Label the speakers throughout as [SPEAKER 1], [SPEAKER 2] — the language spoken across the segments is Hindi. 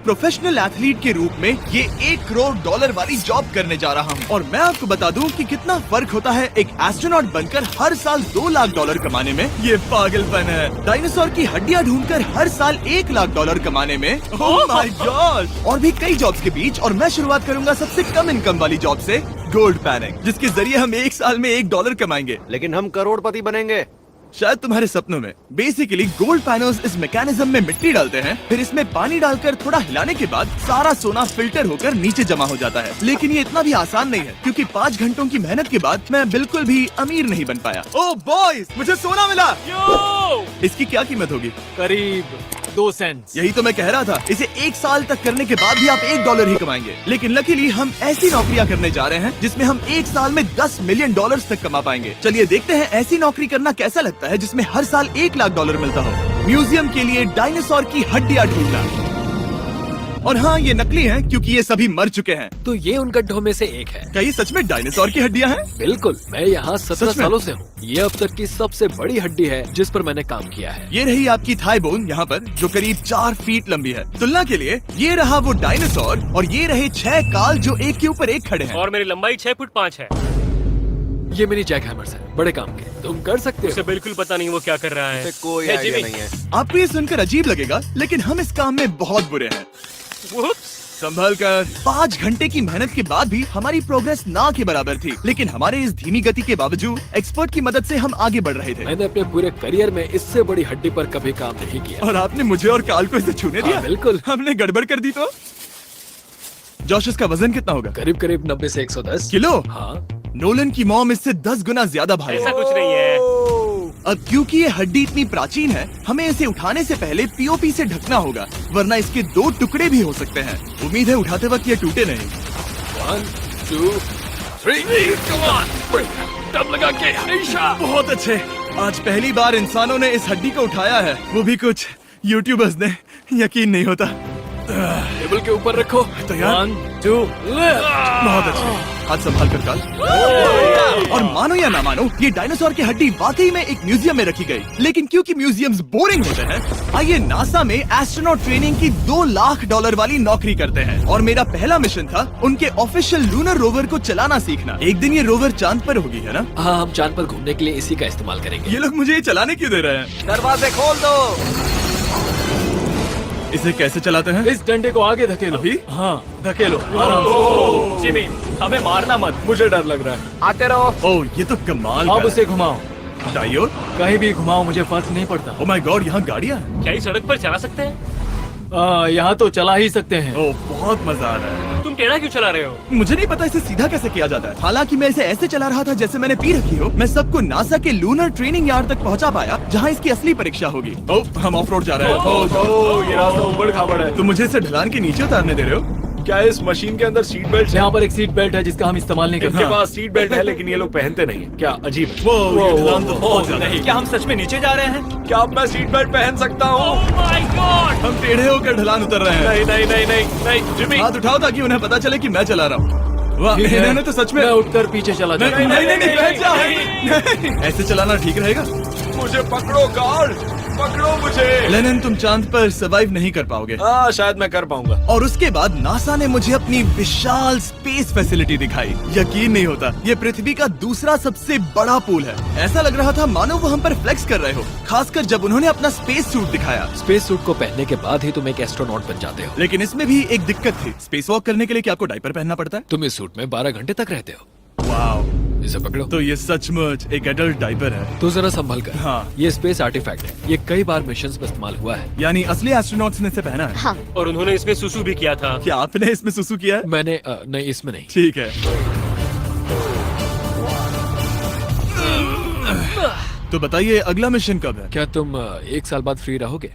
[SPEAKER 1] प्रोफेशनल एथलीट के रूप में ये $1 करोड़ वाली जॉब करने जा रहा हूँ। और मैं आपको बता दूँ कि कितना फर्क होता है एक एस्ट्रोनॉट बनकर हर साल $2 लाख कमाने में। ये पागलपन है। डायनासोर की हड्डियाँ ढूंढकर हर साल $1 लाख कमाने में। Oh my God. और भी कई जॉब्स के बीच, और मैं शुरुआत करूंगा सबसे कम इनकम वाली जॉब से, गोल्ड पैनिंग, जिसके जरिए हम एक साल में $1 कमाएंगे।
[SPEAKER 2] लेकिन हम करोड़पति बनेंगे
[SPEAKER 1] शायद तुम्हारे सपनों में। बेसिकली गोल्ड पैनल्स इस मैकेनिज्म में मिट्टी डालते हैं, फिर इसमें पानी डालकर थोड़ा हिलाने के बाद सारा सोना फिल्टर होकर नीचे जमा हो जाता है। लेकिन ये इतना भी आसान नहीं है, क्योंकि 5 घंटों की मेहनत के बाद मैं बिल्कुल भी अमीर नहीं बन पाया। ओह बॉयज, मुझे सोना मिला। इसकी क्या कीमत होगी?
[SPEAKER 3] करीब 2 सेंट्स।
[SPEAKER 1] यही तो मैं कह रहा था। इसे 1 साल तक करने के बाद भी आप $1 ही कमाएंगे। लेकिन लकीली हम ऐसी नौकरियां करने जा रहे हैं जिसमें हम 1 साल में $10 मिलियन तक कमा पाएंगे। चलिए देखते हैं ऐसी नौकरी करना कैसा लगता है जिसमें हर साल $1 लाख मिलता हो। म्यूजियम के लिए डायनासोर की हड्डियां ढूंढना। और हाँ, ये नकली हैं क्योंकि ये सभी मर चुके हैं।
[SPEAKER 3] तो ये उन गड्ढों में से एक है।
[SPEAKER 1] क्या ये सच में डायनासोर की हड्डियां हैं?
[SPEAKER 3] बिल्कुल, मैं यहाँ 17
[SPEAKER 1] सच में?
[SPEAKER 3] सालों से हूँ। ये अब तक की सबसे बड़ी हड्डी है जिस पर मैंने काम किया है।
[SPEAKER 1] ये रही आपकी थाई बोन यहाँ पर, जो करीब 4 फीट लंबी है। तुलना के लिए ये रहा वो डायनासोर, और ये रहे 6 काल जो एक के ऊपर एक खड़े हैं।
[SPEAKER 4] और मेरी लंबाई 6 फुट 5 है।
[SPEAKER 3] ये मेरी जैक हैमर्स है, बड़े काम के। तुम कर सकते
[SPEAKER 4] उसे
[SPEAKER 3] हो।
[SPEAKER 4] बिल्कुल पता नहीं वो क्या कर रहा है।
[SPEAKER 2] कोई
[SPEAKER 4] है,
[SPEAKER 2] आइडिया
[SPEAKER 4] जिमी।
[SPEAKER 2] नहीं है।
[SPEAKER 1] आपको ये सुनकर अजीब लगेगा, लेकिन हम इस काम में बहुत बुरे हैं।
[SPEAKER 4] Whoops!
[SPEAKER 1] संभल कर। 5 घंटे की मेहनत के बाद भी हमारी प्रोग्रेस ना के बराबर थी। लेकिन हमारे इस धीमी गति के बावजूद एक्सपर्ट की मदद से हम आगे बढ़ रहे थे।
[SPEAKER 3] मैंने अपने पूरे करियर में इससे बड़ी हड्डी पर कभी काम नहीं किया।
[SPEAKER 1] और आपने मुझे और काल को इसे छूने दिया?
[SPEAKER 3] हाँ, बिल्कुल।
[SPEAKER 1] हमने गड़बड़ कर दी तो? जोश, इसका वजन कितना होगा?
[SPEAKER 3] करीब करीब 90 से 110
[SPEAKER 1] किलो?
[SPEAKER 3] हाँ।
[SPEAKER 1] नोलन की मॉम इससे 10 गुना ज्यादा भारी
[SPEAKER 4] ऐसा
[SPEAKER 1] है।
[SPEAKER 4] कुछ नहीं है।
[SPEAKER 1] अब क्योंकि ये हड्डी इतनी प्राचीन है, हमें इसे उठाने से पहले पीओपी से ढकना होगा, वरना इसके 2 टुकड़े भी हो सकते हैं। उम्मीद है उठाते वक्त ये टूटे नहीं।
[SPEAKER 3] 1 2 3 come on, दम लगा के हमेशा।
[SPEAKER 1] बहुत अच्छे। आज पहली बार इंसानों ने इस हड्डी को उठाया है, वो भी कुछ यूट्यूबर्स ने। यकीन नहीं होता।
[SPEAKER 3] टेबल के ऊपर रखो।
[SPEAKER 1] तैयार?
[SPEAKER 3] 1 2
[SPEAKER 1] बहुत अच्छे। हाथ संभाल कर काल। और मानो या ना मानो, ये डायनासोर की हड्डी वाकई में एक म्यूजियम में रखी गई। लेकिन क्योंकि म्यूजियम्स बोरिंग होते हैं, आइए नासा में एस्ट्रोनॉट ट्रेनिंग की $2 लाख वाली नौकरी करते हैं। और मेरा पहला मिशन था उनके ऑफिशियल लूनर रोवर को चलाना सीखना। एक दिन ये रोवर चांद पर होगी, है ना?
[SPEAKER 3] हाँ, हम चांद पर घूमने के लिए इसी का इस्तेमाल करेंगे।
[SPEAKER 1] ये लोग मुझे ये चलाने क्यों दे रहे हैं?
[SPEAKER 2] दरवाजे खोल दो।
[SPEAKER 1] इसे कैसे चलाते हैं?
[SPEAKER 3] इस डंडे को आगे धकेलो।
[SPEAKER 1] अभी?
[SPEAKER 3] हाँ, धकेलो आराम से।
[SPEAKER 4] जिमी, हमें मारना मत।
[SPEAKER 3] मुझे डर लग रहा है।
[SPEAKER 2] आते रहो।
[SPEAKER 1] ओह, ये तो कमाल
[SPEAKER 3] अब
[SPEAKER 1] का
[SPEAKER 3] उसे घुमाओ।
[SPEAKER 1] है। दाईं ओर?
[SPEAKER 3] कहीं भी घुमाओ, मुझे फर्क नहीं पड़ता।
[SPEAKER 1] ओह माय गॉड, यहाँ गाड़ियाँ हैं।
[SPEAKER 4] क्या इस सड़क पर चला सकते हैं?
[SPEAKER 3] यहाँ तो चला ही सकते हैं।
[SPEAKER 1] ओह, बहुत मजा आ रहा है।
[SPEAKER 4] तुम टेढ़ा क्यों चला रहे हो?
[SPEAKER 1] मुझे नहीं पता इसे सीधा कैसे किया जाता है। हालांकि मैं इसे ऐसे चला रहा था जैसे मैंने पी रखी हो। मैं सबको नासा के लूनर ट्रेनिंग यार्ड तक पहुंचा पाया, जहां इसकी असली परीक्षा होगी। ओह, हम ऑफ रोड जा रहे हैं।
[SPEAKER 3] ये रास्ता ऊबड़ खाबड़ है।
[SPEAKER 1] तो मुझे इसे ढलान के नीचे उतारने दे रहे हो?
[SPEAKER 3] क्या इस मशीन के अंदर सीट बेल्ट? यहाँ पर एक सीट बेल्ट है जिसका हम इस्तेमाल नहीं करते।
[SPEAKER 1] इनके पास
[SPEAKER 3] सीट बेल्ट है लेकिन ये लोग पहनते नहीं। क्या अजीब है।
[SPEAKER 1] वो, ये ढलान तो बहुत ज्यादा है।
[SPEAKER 4] क्या हम सच में नीचे जा रहे हैं?
[SPEAKER 3] क्या अब मैं सीट बेल्ट पहन सकता हूँ?
[SPEAKER 4] Oh my God!
[SPEAKER 1] हम टेढ़े होकर ढलान उतर रहे हैं।
[SPEAKER 3] नहीं नहीं नहीं नहीं नहीं जिमी।
[SPEAKER 1] हाथ उठाओ ताकि उन्हें पता चले कि मैं चला रहा हूँ। वाह,
[SPEAKER 3] ठीक है।
[SPEAKER 1] इन्होंने तो सच में।
[SPEAKER 3] मैं उठकर पीछे चला
[SPEAKER 1] नहीं
[SPEAKER 3] जाता
[SPEAKER 1] नहीं
[SPEAKER 3] हूँ।
[SPEAKER 1] नहीं, बैठ जाओ। नहीं। ऐसे चलाना ठीक रहेगा?
[SPEAKER 3] मुझे पकड़ो गार्ड, पकड़ो मुझे।
[SPEAKER 1] लेनिन, तुम चांद पर सर्वाइव नहीं कर पाओगे।
[SPEAKER 3] हाँ, शायद मैं कर पाऊंगा।
[SPEAKER 1] और उसके बाद नासा ने मुझे अपनी विशाल स्पेस फैसिलिटी दिखाई। यकीन नहीं होता, ये पृथ्वी का दूसरा सबसे बड़ा पूल है। ऐसा लग रहा था मानो वो हम पर फ्लेक्स कर रहे हो, खासकर जब उन्होंने अपना स्पेस सूट दिखाया।
[SPEAKER 3] स्पेस सूट को पहनने के बाद ही तुम एक एस्ट्रोनॉट बन जाते हो।
[SPEAKER 1] लेकिन इसमें भी एक दिक्कत थी। स्पेस वॉक करने के लिए क्या आपको डायपर पहनना पड़ता है?
[SPEAKER 3] तुम इस सूट में 12 घंटे तक रहते हो।
[SPEAKER 1] वाओ,
[SPEAKER 3] इसे पकड़ो।
[SPEAKER 1] तो ये सचमुच एक एडल्ट डायपर है।
[SPEAKER 3] तो जरा संभल कर।
[SPEAKER 1] हाँ।
[SPEAKER 3] ये स्पेस आर्टिफैक्ट है। ये कई बार मिशंस में इस्तेमाल हुआ है।
[SPEAKER 1] यानी असली एस्ट्रोनॉट्स ने इसे पहना है।
[SPEAKER 5] हाँ,
[SPEAKER 4] और उन्होंने इसमें सुसु भी किया था।
[SPEAKER 1] क्या आपने इसमें सुसु किया है?
[SPEAKER 3] मैंने नहीं, इसमें नहीं।
[SPEAKER 1] ठीक है। तो बताइए अगला मिशन कब है?
[SPEAKER 3] क्या तुम 1 साल बाद फ्री रहोगे?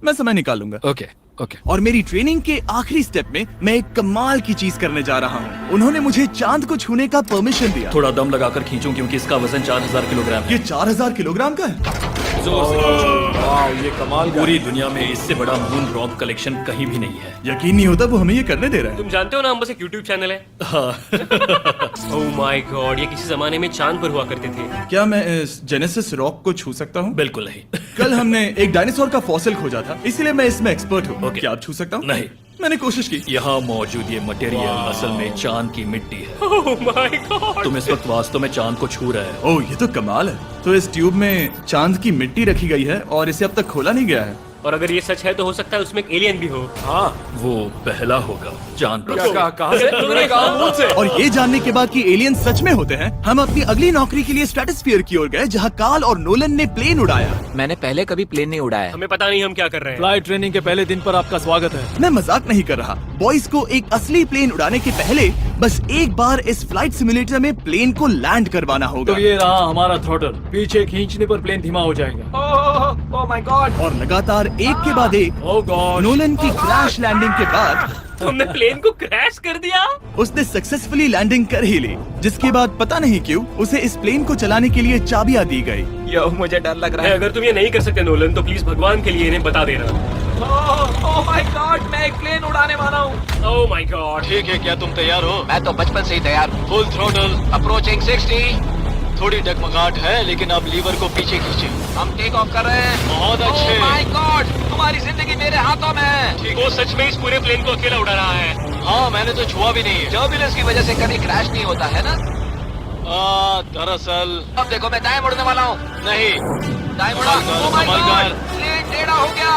[SPEAKER 1] मैं समय निकाल लूंगा।
[SPEAKER 3] Okay okay.
[SPEAKER 1] और मेरी ट्रेनिंग के आखिरी स्टेप में मैं एक कमाल की चीज करने जा रहा हूँ। उन्होंने मुझे चांद को छूने का परमिशन दिया।
[SPEAKER 6] थोड़ा दम लगाकर खींचूं क्योंकि इसका वजन 4000 किलोग्राम है।
[SPEAKER 1] ये 4000 किलोग्राम का है।
[SPEAKER 6] जोर से खींचो।
[SPEAKER 3] वाह, ये कमाल का
[SPEAKER 6] पूरी दुनिया में इससे बड़ा मून रॉक कलेक्शन कहीं भी नहीं है।
[SPEAKER 1] यकीन नहीं होता वो हमें ये करने दे रहा है।
[SPEAKER 4] तुम जानते हो ना, हम बस एक YouTube चैनल है। Oh my God! ये किसी जमाने में चांद पर हुआ करते थे।
[SPEAKER 1] क्या मैं इस जेनेसिस रॉक को छू सकता हूँ?
[SPEAKER 6] बिल्कुल नहीं।
[SPEAKER 1] कल हमने एक डायनासोर का फॉसिल खोजा था, इसलिए मैं इसमें एक्सपर्ट हूँ।
[SPEAKER 6] ओके।
[SPEAKER 1] क्या आप छू सकता हूँ?
[SPEAKER 6] नहीं।
[SPEAKER 1] मैंने कोशिश की।
[SPEAKER 6] यहाँ मौजूद ये मटेरियल असल में चांद की मिट्टी है।
[SPEAKER 4] Oh my God.
[SPEAKER 6] तुम इस वक्त वास्तव में चांद को छू रहे हो।
[SPEAKER 1] ओह, ये तो कमाल है। तो इस ट्यूब में चांद की मिट्टी रखी गई है और इसे अब तक खोला नहीं गया है।
[SPEAKER 4] और अगर ये सच है तो हो सकता है उसमें एक एलियन भी हो।
[SPEAKER 3] हाँ,
[SPEAKER 6] वो पहला होगा चांद पर।
[SPEAKER 3] कहाँ से? तुमने कहा मुझ से?
[SPEAKER 1] और ये जानने के बाद कि एलियन सच में होते हैं, हम अपनी अगली नौकरी के लिए स्ट्रेटोस्फीयर की ओर गए, जहाँ कार्ल और नोलन ने प्लेन उड़ाया।
[SPEAKER 2] मैंने पहले कभी प्लेन नहीं उड़ाया।
[SPEAKER 4] हमें पता नहीं हम क्या कर रहे हैं।
[SPEAKER 3] फ्लाइट ट्रेनिंग के पहले दिन पर आपका स्वागत है।
[SPEAKER 1] मैं मजाक नहीं कर रहा। बॉयज को एक असली प्लेन उड़ाने के पहले बस एक बार इस फ्लाइट सिमुलेटर में प्लेन को लैंड करवाना होगा।
[SPEAKER 3] तो ये रहा हमारा थ्रॉटल। पीछे खींचने पर प्लेन धीमा हो जाएगा। Oh my God.
[SPEAKER 1] और लगातार एक के बाद एक
[SPEAKER 3] ओह गॉड।
[SPEAKER 1] नोलन की क्रैश लैंडिंग के बाद
[SPEAKER 4] तुमने प्लेन को क्रैश कर दिया।
[SPEAKER 1] उसने सक्सेसफुली लैंडिंग कर ही ली, जिसके बाद पता नहीं क्यों उसे इस प्लेन को चलाने के लिए चाबियां दी गई।
[SPEAKER 2] यो, मुझे डर लग रहा है।
[SPEAKER 4] अगर तुम ये नहीं कर सकते नोलन तो प्लीज भगवान के लिए इन्हें बता देना।
[SPEAKER 2] ओह माय गॉड, मैं एक प्लेन उड़ाने वाला हूँ।
[SPEAKER 4] Oh my God.
[SPEAKER 5] ठीक है, क्या तुम तैयार हो?
[SPEAKER 2] मैं तो बचपन से ही तैयार हूँ।
[SPEAKER 5] Full throttle.
[SPEAKER 2] अप्रोचिंग 60।
[SPEAKER 5] थोड़ी डगमगाहट है, लेकिन अब लीवर को पीछे खींचे।
[SPEAKER 2] हम टेक ऑफ कर रहे हैं।
[SPEAKER 5] बहुत अच्छे।
[SPEAKER 2] ओह माय गॉड, तुम्हारी जिंदगी मेरे हाथों में है।
[SPEAKER 4] वो सच में इस पूरे प्लेन को अकेला उड़ा रहा है।
[SPEAKER 5] हाँ, मैंने तो छुआ भी नहीं है।
[SPEAKER 2] टर्बुलेंस की वजह से कभी क्रैश नहीं होता है ना?
[SPEAKER 5] दरअसल
[SPEAKER 2] अब देखो, मैं दाएं मुड़ने वाला हूँ।
[SPEAKER 5] नहीं।
[SPEAKER 2] दाएं मुड़ा।
[SPEAKER 5] संभल कर,
[SPEAKER 2] ओह माय
[SPEAKER 5] संभल
[SPEAKER 2] गॉड,
[SPEAKER 5] कर।
[SPEAKER 2] प्लेन टेढ़ा हो गया।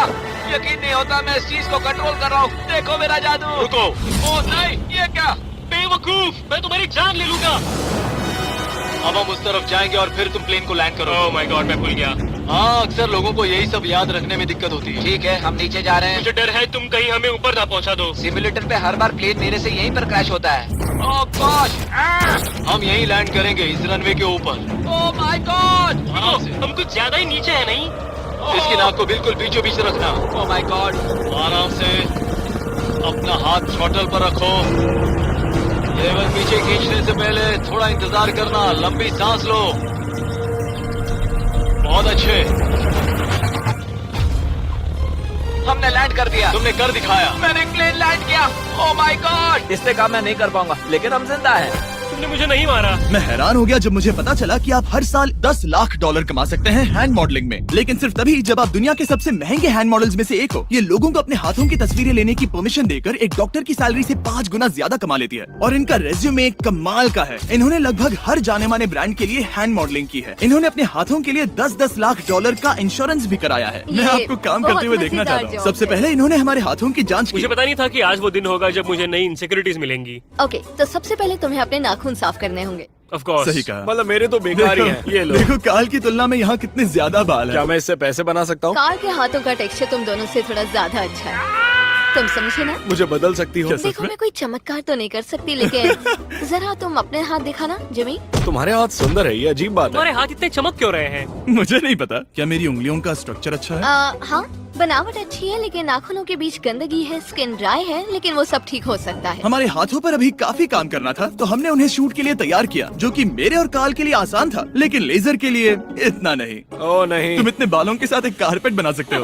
[SPEAKER 2] यकीन नहीं होता, मैं इस चीज को कंट्रोल कर रहा हूँ। देखो मेरा जादू।
[SPEAKER 5] रुको।
[SPEAKER 2] ओह नहीं, ये क्या?
[SPEAKER 4] बेवकूफ, मैं तुम्हारी जान ले लूंगा।
[SPEAKER 5] अब हम उस तरफ जाएंगे और फिर तुम प्लेन को लैंड करो।
[SPEAKER 4] ओह माय गॉड, मैं भूल गया।
[SPEAKER 5] हाँ, अक्सर लोगों को यही सब याद रखने में दिक्कत होती है।
[SPEAKER 2] ठीक है, हम नीचे जा रहे हैं।
[SPEAKER 4] मुझे डर है तुम कहीं हमें ऊपर ना पहुंचा दो।
[SPEAKER 2] सिमुलेटर पे हर बार प्लेन मेरे से यहीं पर क्रैश होता है। ओह गॉश।
[SPEAKER 5] हम यहीं लैंड करेंगे, इस रनवे के ऊपर।
[SPEAKER 2] Oh my God.
[SPEAKER 4] हम कुछ ज्यादा ही नीचे है नहीं?
[SPEAKER 5] इसकी नाक को बिल्कुल बीचों बीच रखना।
[SPEAKER 2] Oh my God.
[SPEAKER 5] आराम से अपना हाथ थ्रॉटल पर रखो। लेवल पीछे खींचने से पहले थोड़ा इंतजार करना, लंबी सांस लो। बहुत अच्छे।
[SPEAKER 2] हमने लैंड कर दिया।
[SPEAKER 5] तुमने कर दिखाया।
[SPEAKER 2] मैंने प्लेन लैंड किया। Oh my God. इसने कहा मैं नहीं कर पाऊंगा, लेकिन हम जिंदा हैं।
[SPEAKER 4] तुमने मुझे नहीं मारा।
[SPEAKER 1] मैं हैरान हो गया जब मुझे पता चला कि आप हर साल 10 लाख डॉलर कमा सकते हैं हैंड मॉडलिंग में, लेकिन सिर्फ तभी जब आप दुनिया के सबसे महंगे हैंड मॉडल्स में से एक हो। ये लोगों को अपने हाथों की तस्वीरें लेने की परमिशन देकर एक डॉक्टर की सैलरी से 5 गुना ज्यादा कमा लेती है। और इनका रेज्यूमे कमाल का है। इन्होंने लगभग हर जाने माने ब्रांड के लिए हैंड मॉडलिंग की है। इन्होंने अपने हाथों के लिए 10-10 लाख डॉलर का इंश्योरेंस भी कराया है। मैं आपको काम करते हुए देखना चाहता हूँ। सबसे पहले इन्होंने हमारे हाथों की जाँच की।
[SPEAKER 4] मुझे पता नहीं था कि आज वो दिन होगा जब मुझे नई इनसिक्योरिटीज मिलेंगी।
[SPEAKER 7] ओके, तो सबसे पहले तुम्हें अपने नाखून साफ करने होंगे।
[SPEAKER 4] Of course.
[SPEAKER 1] सही कहा।
[SPEAKER 3] मतलब मेरे तो बेकार ही हैं। ये लो।
[SPEAKER 1] देखो काल की तुलना में यहाँ कितने ज्यादा बाल
[SPEAKER 3] क्या
[SPEAKER 1] है।
[SPEAKER 3] मैं इससे पैसे बना सकता हूँ?
[SPEAKER 7] कार के हाथों का टेक्सचर तुम दोनों से थोड़ा ज्यादा अच्छा है। तुम समझे ना?
[SPEAKER 3] मुझे बदल सकती हो?
[SPEAKER 7] देखो, मैं कोई चमत्कार तो नहीं कर सकती, लेकिन जरा तुम अपने हाथ दिखाना जिमी।
[SPEAKER 3] तुम्हारे हाथ सुंदर है, ये अजीब बात है।
[SPEAKER 4] तुम्हारे हाथ इतने चमक क्यों रहे हैं?
[SPEAKER 1] मुझे नहीं पता। क्या मेरी उंगलियों का स्ट्रक्चर अच्छा है?
[SPEAKER 7] हाँ, बनावट अच्छी है, लेकिन नाखूनों के बीच गंदगी है, स्किन ड्राई है, लेकिन वो सब ठीक हो सकता है।
[SPEAKER 1] हमारे हाथों पर अभी काफी काम करना था, तो हमने उन्हें शूट के लिए तैयार किया, जो कि मेरे और काल के लिए आसान था, लेकिन लेजर के लिए इतना नहीं।
[SPEAKER 3] ओह नहीं।
[SPEAKER 1] तुम इतने बालों के साथ एक कारपेट बना सकते हो।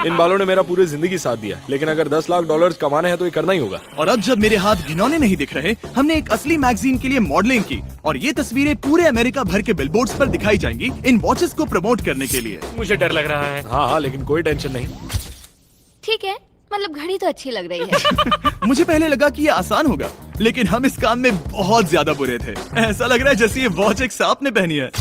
[SPEAKER 3] इन बालों ने मेरा पूरी जिंदगी साथ दिया, लेकिन अगर 10 लाख डॉलर कमाने हैं तो ये करना ही होगा।
[SPEAKER 1] और अब जब मेरे हाथ घिनौने नहीं दिख रहे, हमने एक असली मैगजीन के लिए मॉडलिंग की, और ये तस्वीरें पूरे अमेरिका भर के बिलबोर्ड्स पर दिखाई जाएंगी इन वॉचेस को प्रमोट करने के लिए।
[SPEAKER 4] मुझे डर लग रहा है।
[SPEAKER 3] हाँ, लेकिन कोई टेंशन नहीं।
[SPEAKER 7] ठीक है, मतलब घड़ी तो अच्छी लग रही है।
[SPEAKER 1] मुझे पहले लगा कि ये आसान होगा, लेकिन हम इस काम में बहुत ज्यादा बुरे थे। ऐसा लग रहा है जैसे ये वॉच एक सांप ने पहनी है।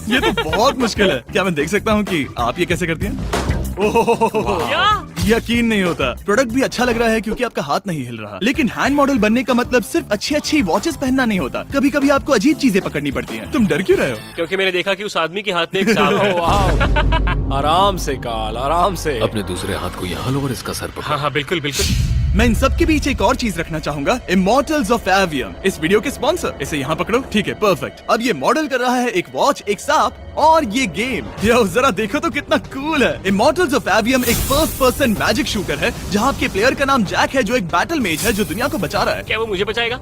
[SPEAKER 1] ये तो बहुत मुश्किल है। क्या मैं देख सकता हूँ कि आप ये कैसे करती हैं? ओह,
[SPEAKER 4] क्या?
[SPEAKER 1] यकीन नहीं होता। प्रोडक्ट भी अच्छा लग रहा है क्योंकि आपका हाथ नहीं हिल रहा, लेकिन हैंड मॉडल बनने का मतलब सिर्फ अच्छी वॉचेस पहनना नहीं होता। कभी कभी आपको अजीब चीजें पकड़नी पड़ती हैं। तुम डर क्यों रहे हो?
[SPEAKER 4] क्योंकि मैंने देखा कि उस आदमी के हाथ में एक सांप है।
[SPEAKER 3] वाह। आराम से काल, आराम से।
[SPEAKER 8] अपने दूसरे हाथ को यहाँ लो और इसका सर पकड़ो।
[SPEAKER 4] हाँ हाँ, बिल्कुल बिल्कुल।
[SPEAKER 1] मैं इन सब के बीच एक और चीज रखना चाहूंगा, इमॉर्टल्स ऑफ एवियम, इस वीडियो के स्पॉन्सर। इसे यहाँ पकड़ो। ठीक है, परफेक्ट। अब ये मॉडल कर रहा है एक वॉच, एक सांप और ये गेम। यो, जरा देखो तो कितना कूल है। इमॉर्टल्स ऑफ एवियम एक फर्स्ट पर्सन मैजिक शूटर है, जहाँ आपके प्लेयर का नाम जैक है, जो एक बैटल मेज है जो दुनिया को बचा रहा है।
[SPEAKER 4] क्या वो मुझे बचाएगा?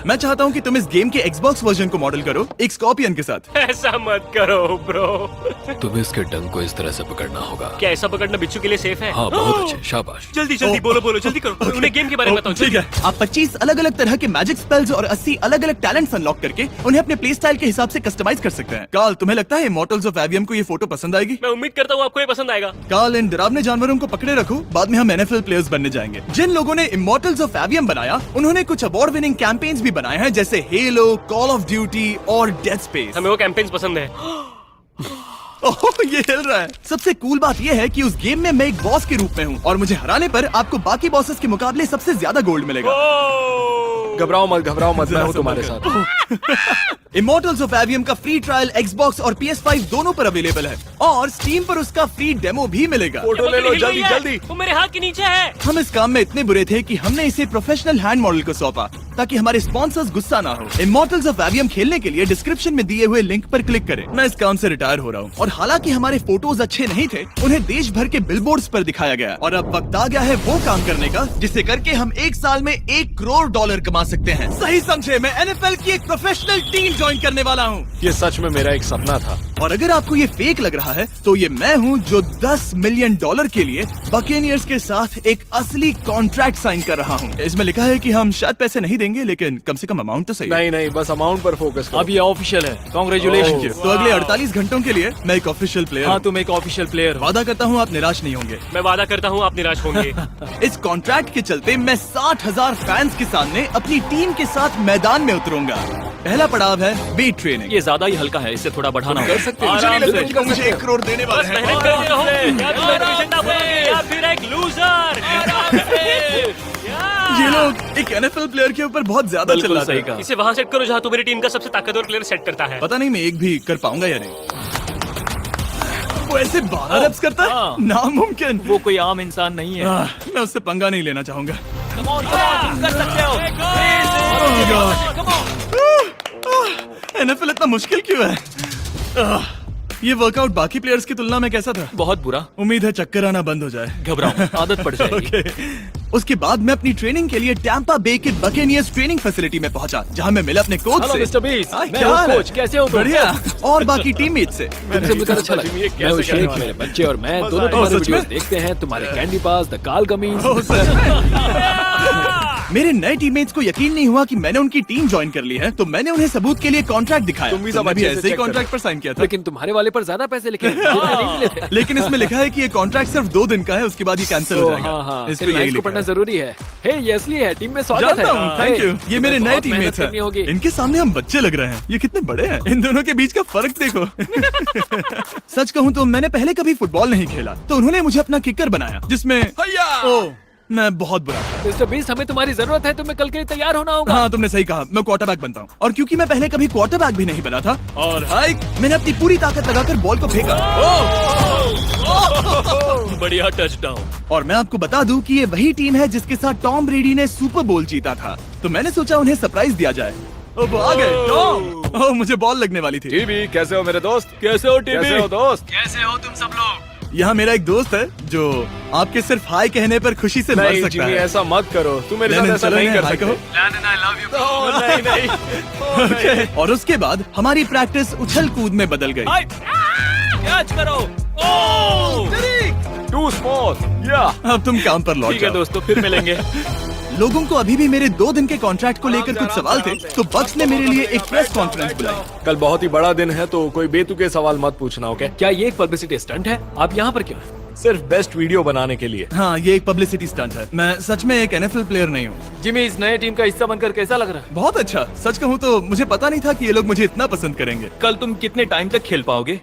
[SPEAKER 1] मैं चाहता हूँ कि तुम इस गेम के Xbox वर्जन को मॉडल करो, एक स्कॉर्पियन के साथ।
[SPEAKER 4] ऐसा मत करो ब्रो।
[SPEAKER 8] तुम्हें इसके डंक को इस तरह से पकड़ना होगा।
[SPEAKER 4] क्या ऐसा पकड़ना बिच्छू के लिए सेफ है?
[SPEAKER 8] हाँ, बहुत अच्छे, शाबाश।
[SPEAKER 4] जल्दी जल्दी बोलो बोलो जल्दी करो, उन्हें गेम के बारे में बताओ।
[SPEAKER 1] ठीक है, आप 25 अलग अलग तरह के मैजिक स्पेल्स और 80 अलग अलग टैलेंट्स अनलॉक करके उन्हें अपने प्ले स्टाइल के हिसाब से कस्टमाइज कर सकते हैं। कार्ल, तुम्हें लगता है इमॉर्टल्स ऑफ एवियम को ये फोटो पसंद आएगी?
[SPEAKER 4] मैं उम्मीद करता हूँ आपको ये पसंद आएगा।
[SPEAKER 1] कार्ल, इन डरावने जानवरों को पकड़े रखो, बाद में हम NFL प्लेयर्स बनने जाएंगे। जिन लोगों ने इमॉर्टल्स ऑफ एवियम बनाया, उन्होंने कुछ अवार्ड विनिंग कैंपेन्स भी बनाए हैं, जैसे हेलो, कॉल ऑफ ड्यूटी और डेड स्पेस।
[SPEAKER 4] हमें वो कैंपेन्स पसंद है।
[SPEAKER 1] ओह, ये हिल रहा है। सबसे कूल बात ये है कि उस गेम में मैं एक बॉस के रूप में हूँ और मुझे हराने पर आपको बाकी बॉसेस के मुकाबले सबसे ज्यादा गोल्ड मिलेगा।
[SPEAKER 3] घबराओ मत, मैं हूँ तुम्हारे साथ।
[SPEAKER 1] इमॉर्टल्स ऑफ एवियम का फ्री ट्रायल Xbox और PS5 दोनों पर अवेलेबल है और Steam पर उसका फ्री डेमो भी मिलेगा।
[SPEAKER 3] फोटो ले लो जल्दी जल्दी।
[SPEAKER 4] वो मेरे हाथ के नीचे है।
[SPEAKER 1] हम इस काम में इतने बुरे थे कि हमने इसे प्रोफेशनल हैंड मॉडल को सौंपा ताकि हमारे स्पॉन्सर्स गुस्सा ना हो। इमॉर्टल्स ऑफ एवियम खेलने के लिए डिस्क्रिप्शन में दिए हुए लिंक पर क्लिक करें। मैं इस काम से रिटायर हो रहा हूँ और हालांकि हमारे फोटोज अच्छे नहीं थे, उन्हें देश भर के बिलबोर्ड्स पर दिखाया गया और अब वक्त आ गया है वो काम करने का जिसे करके हम एक साल में $1 करोड़ कमा सकते हैं। सही समझे, मैं NFL की एक प्रोफेशनल टीम ज्वाइन करने वाला हूँ।
[SPEAKER 3] ये सच में मेरा एक सपना था।
[SPEAKER 1] और अगर आपको ये फेक लग रहा है तो ये मैं हूँ जो $10 मिलियन के लिए बकेनियर्स के साथ एक असली कॉन्ट्रैक्ट साइन कर रहा हूँ। इसमें लिखा है कि हम शायद पैसे नहीं देंगे, लेकिन कम से कम अमाउंट तो सही।
[SPEAKER 3] नहीं, बस अमाउंट पर फोकस करो।
[SPEAKER 9] अब ये ऑफिशियल है। कांग्रेचुलेशन।
[SPEAKER 1] तो अगले 48 घंटों के लिए मैं एक ऑफिशियल प्लेयर
[SPEAKER 9] हाँ,
[SPEAKER 1] हूँ।
[SPEAKER 9] तुम एक ऑफिशियल प्लेयर हो।
[SPEAKER 1] वादा करता हूँ आप निराश नहीं होंगे।
[SPEAKER 4] मैं वादा करता हूँ आप निराश होंगे।
[SPEAKER 1] इस कॉन्ट्रैक्ट के चलते मैं 60,000 फैंस के सामने अपनी टीम के साथ मैदान में उतरूंगा। पहला पड़ाव है वेट ट्रेनिंग।
[SPEAKER 9] ये ज्यादा ही हल्का है, इसे थोड़ा बढ़ाना
[SPEAKER 3] कर सकते हैं।
[SPEAKER 1] मुझे नहीं लगता कि वो मुझे $1 करोड़ देने वाले हैं।
[SPEAKER 4] मेहनत करते रहो, या तो मैं झंडा बोलोगे या फिर एक लूजर।
[SPEAKER 1] ये लोग एक NFL प्लेयर के ऊपर बहुत ज्यादा
[SPEAKER 9] बिल्कुल
[SPEAKER 1] चिल्लाते
[SPEAKER 9] सही
[SPEAKER 1] हैं।
[SPEAKER 9] कहा।
[SPEAKER 4] इसे वहाँ सेट करो जहाँ तुम्हारी टीम का सबसे ताकतवर प्लेयर सेट करता है।
[SPEAKER 1] पता नहीं मैं एक भी कर पाऊंगा या नहीं। वो ऐसे 12 reps करता है,
[SPEAKER 9] हाँ।
[SPEAKER 1] नामुमकिन।
[SPEAKER 9] वो कोई आम इंसान नहीं है।
[SPEAKER 1] मैं उससे पंगा नहीं लेना चाहूंगा।
[SPEAKER 9] तुम कर सकते हो।
[SPEAKER 1] NFL इतना मुश्किल क्यों है? ये वर्कआउट बाकी प्लेयर्स की तुलना में कैसा था?
[SPEAKER 9] बहुत बुरा।
[SPEAKER 1] उम्मीद है चक्कर आना बंद हो जाए।
[SPEAKER 9] घबराओ, आदत पड़ जाएगी।
[SPEAKER 1] ओके। उसके बाद मैं अपनी ट्रेनिंग के लिए टैंपा बे के बकेनियर्स ट्रेनिंग फैसिलिटी में पहुंचा, जहां मैं मिला अपने कोच
[SPEAKER 3] हेलो
[SPEAKER 1] से।
[SPEAKER 3] मिस्टर बीस,
[SPEAKER 1] हाँ,
[SPEAKER 3] मैं
[SPEAKER 1] क्या
[SPEAKER 3] हूँ
[SPEAKER 1] हाल है?
[SPEAKER 3] कोच, कैसे हो तुम?
[SPEAKER 1] बढ़िया। और बाकी टीममेट से।
[SPEAKER 3] तुमसे मिलकर अच्छा लगा। मैं हूँ शेख, मेरे बच्चे और मैं दोनों तुम्हारे
[SPEAKER 1] सच में?
[SPEAKER 3] वीडियोस देखते हैं, तुम्हारे कैंडी पास, द काल गमीज।
[SPEAKER 1] ओह, सच में? मेरे नए टीममेट्स को यकीन नहीं हुआ कि मैंने उनकी टीम ज्वाइन कर ली है, तो मैंने उन्हें सबूत के लिए कॉन्ट्रैक्ट दिखाया।
[SPEAKER 3] तुम भी सब
[SPEAKER 1] मैं भी
[SPEAKER 3] अच्छे से
[SPEAKER 1] ऐसे ही
[SPEAKER 3] check
[SPEAKER 1] कॉन्ट्रैक्ट पर साइन किया था।
[SPEAKER 3] लेकिन तुम्हारे वाले पर ज्यादा पैसे लिखे हैं। नहीं मिले थे।
[SPEAKER 1] लेकिन इसमें लिखा है कि ये कॉन्ट्रैक्ट सिर्फ 2 दिन का है, उसके बाद ये कैंसिल हो जाएगा।
[SPEAKER 3] हाँ,
[SPEAKER 1] इस पे
[SPEAKER 3] इन
[SPEAKER 1] यही
[SPEAKER 3] लाइन्स को
[SPEAKER 1] लिखा
[SPEAKER 3] पढ़ना
[SPEAKER 1] है।
[SPEAKER 3] जरूरी है। हे, ये असली है, टीम में स्वागत है।
[SPEAKER 1] जानता हूँ, थैंक यू। ये मेरे नए
[SPEAKER 3] बहुत मेहनत
[SPEAKER 1] टीममेट्स
[SPEAKER 3] करनी होगी।
[SPEAKER 1] हैं। इनके सामने हम बच्चे लग रहे हैं। ये कितने बड़े हैं। इन दोनों के बीच का फर्क देखो। सच कहूँ तो मैंने पहले कभी फुटबॉल नहीं खेला, तो उन्होंने मुझे अपना किकर बनाया, जिसमें ओह, मैं बहुत बुरा था।
[SPEAKER 3] मिस्टर बीस, हमें तुम्हारी जरूरत है, तुम्हें कल के लिए तैयार होना होगा।
[SPEAKER 1] हाँ, तुमने सही कहा, मैं क्वार्टरबैक बनता हूँ। और क्योंकि मैं पहले कभी क्वार्टरबैक भी नहीं बना था, और हाइक, मैंने अपनी पूरी ताकत लगाकर बॉल को फेंका।
[SPEAKER 9] बढ़िया टचडाउन।
[SPEAKER 1] और मैं आपको बता दूं कि ये वही टीम है जिसके साथ टॉम ब्रेडी ने सुपर बोल जीता था, तो मैंने सोचा उन्हें सरप्राइज दिया जाए। वो आ गए टॉम। ओह, मुझे बॉल लगने वाली थी।
[SPEAKER 3] टीबी, कैसे हो मेरे दोस्त?
[SPEAKER 9] कैसे हो टीवी?
[SPEAKER 3] कैसे हो दोस्त?
[SPEAKER 9] कैसे हो तुम सब लोग?
[SPEAKER 1] यहाँ मेरा एक दोस्त है जो आपके सिर्फ हाय कहने पर खुशी से मर
[SPEAKER 3] नहीं
[SPEAKER 1] सकता
[SPEAKER 3] जिमी,
[SPEAKER 1] है।
[SPEAKER 3] ऐसा मत करो। तुम मेरे साथ
[SPEAKER 1] लेनिन,
[SPEAKER 3] ऐसा
[SPEAKER 1] चलो
[SPEAKER 3] नहीं
[SPEAKER 1] इन्हें
[SPEAKER 3] कर
[SPEAKER 1] हाय
[SPEAKER 3] सकते।
[SPEAKER 1] कहो।
[SPEAKER 3] ओह, नहीं।
[SPEAKER 1] ओके। और उसके बाद हमारी प्रैक्टिस उछल कूद में बदल गई।
[SPEAKER 9] कैच करो। ओह!
[SPEAKER 3] Too small. या
[SPEAKER 1] अब तुम काम पर लौट
[SPEAKER 9] ठीक है
[SPEAKER 1] जाओ।
[SPEAKER 9] दोस्तों, फिर मिलेंगे।
[SPEAKER 1] लोगों को अभी भी मेरे 2 दिन के कॉन्ट्रैक्ट को लेकर कुछ सवाल थे, तो बक्स ने मेरे लिए एक प्रेस कॉन्फ्रेंस बुलाई।
[SPEAKER 3] कल बहुत ही बड़ा दिन है, तो कोई बेतुके सवाल मत पूछना, ओके? क्या ये एक पब्लिसिटी स्टंट है? आप यहाँ पर क्यों हैं? सिर्फ बेस्ट वीडियो बनाने के लिए।
[SPEAKER 1] हाँ, ये एक पब्लिसिटी स्टंट है। मैं सच में एक NFL प्लेयर नहीं हूँ।
[SPEAKER 3] जिमी, इस नए टीम का हिस्सा बनकर कैसा लग रहा है?
[SPEAKER 1] बहुत अच्छा। सच कहूँ तो मुझे पता नहीं था कि ये लोग मुझे इतना पसंद करेंगे।
[SPEAKER 9] कल तुम कितने टाइम तक खेल पाओगे?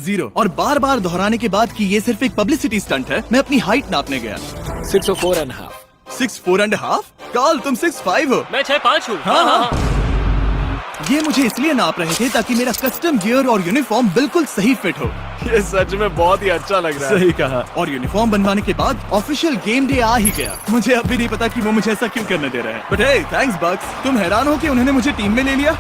[SPEAKER 1] 0। और बार बार दोहराने के बाद कि ये सिर्फ एक पब्लिसिटी स्टंट है, मैं अपनी हाइट नापने गया।
[SPEAKER 3] 6'4.5".
[SPEAKER 1] 6'4.5"? कार्ल, तुम 6'5" हो।
[SPEAKER 4] मैं 6'5" हूँ।
[SPEAKER 1] हाँ। ये मुझे इसलिए नाप रहे थे ताकि मेरा कस्टम गियर और यूनिफॉर्म बिल्कुल सही फिट हो।
[SPEAKER 3] ये सच में बहुत ही अच्छा लग रहा है।
[SPEAKER 1] सही कहा। और यूनिफॉर्म बनवाने के बाद ऑफिशियल गेम डे आ ही गया। मुझे अब भी नहीं पता कि वो मुझे ऐसा क्यों करने दे रहे हैं। बट हे, थैंक्स बक्स। तुम हैरान हो कि उन्होंने मुझे टीम में ले लिया?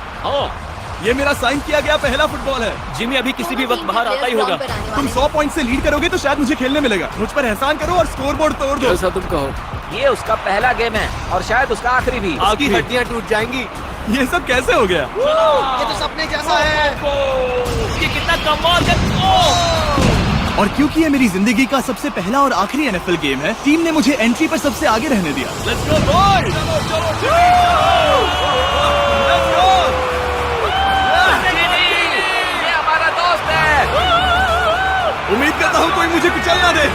[SPEAKER 1] ये मेरा साइन किया गया पहला फुटबॉल है।
[SPEAKER 9] जिमी अभी किसी भी वक्त बाहर आता ही होगा।
[SPEAKER 1] तुम 100 पॉइंट से लीड करोगे तो शायद मुझे खेलने मिलेगा। मुझ पर एहसान करो और स्कोर बोर्ड तोड़ दो।
[SPEAKER 3] जैसा तुम कहो।
[SPEAKER 2] ये उसका पहला गेम है और शायद उसका आखिरी भी।
[SPEAKER 1] आपकी हड्डियां टूट जाएंगी। ये सब कैसे हो गया?
[SPEAKER 2] ये तो सपने जैसा है।
[SPEAKER 9] ये कितना कमाल का।
[SPEAKER 1] और क्योंकि ये मेरी जिंदगी का सबसे पहला और आखिरी एनएफएल गेम है, टीम ने मुझे एंट्री पर सबसे आगे रहने दिया।
[SPEAKER 3] Let's go boys.
[SPEAKER 2] ये हमारा दोस्त है।
[SPEAKER 1] उम्मीद करता हूँ कोई मुझे कुचल ना दे।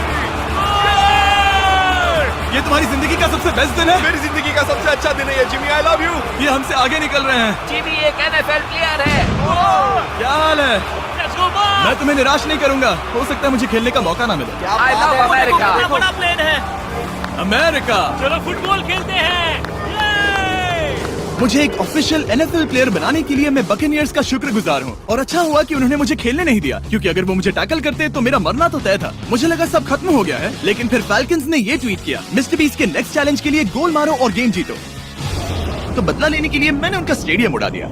[SPEAKER 1] ये तुम्हारी जिंदगी का सबसे बेस्ट दिन है।
[SPEAKER 3] मेरी जिंदगी का सबसे अच्छा दिन है ये, जिमी। I love you.
[SPEAKER 1] ये हमसे आगे निकल रहे हैं।
[SPEAKER 2] जिमी एक एनएफएल प्लेयर है।
[SPEAKER 1] क्या हाल है? मैं तुम्हें निराश नहीं करूंगा। हो सकता है मुझे खेलने का मौका ना मिले।
[SPEAKER 2] I love America.
[SPEAKER 9] बड़ा प्लेन है।
[SPEAKER 1] अमेरिका।
[SPEAKER 9] चलो फुटबॉल खेलते हैं।
[SPEAKER 1] मुझे एक ऑफिशियल एनएफएल प्लेयर बनाने के लिए मैं बकेनियर्स का शुक्रगुजार हूँ। और अच्छा हुआ कि उन्होंने मुझे खेलने नहीं दिया, क्योंकि अगर वो मुझे टैकल करते तो मेरा मरना तो तय था। मुझे लगा सब खत्म हो गया है, लेकिन फिर फैल्कन्स ने ये ट्वीट किया, मिस्टर बीस्ट के नेक्स्ट चैलेंज के लिए गोल मारो और गेम जीतो। तो बदला लेने के लिए मैंने उनका स्टेडियम उड़ा दिया।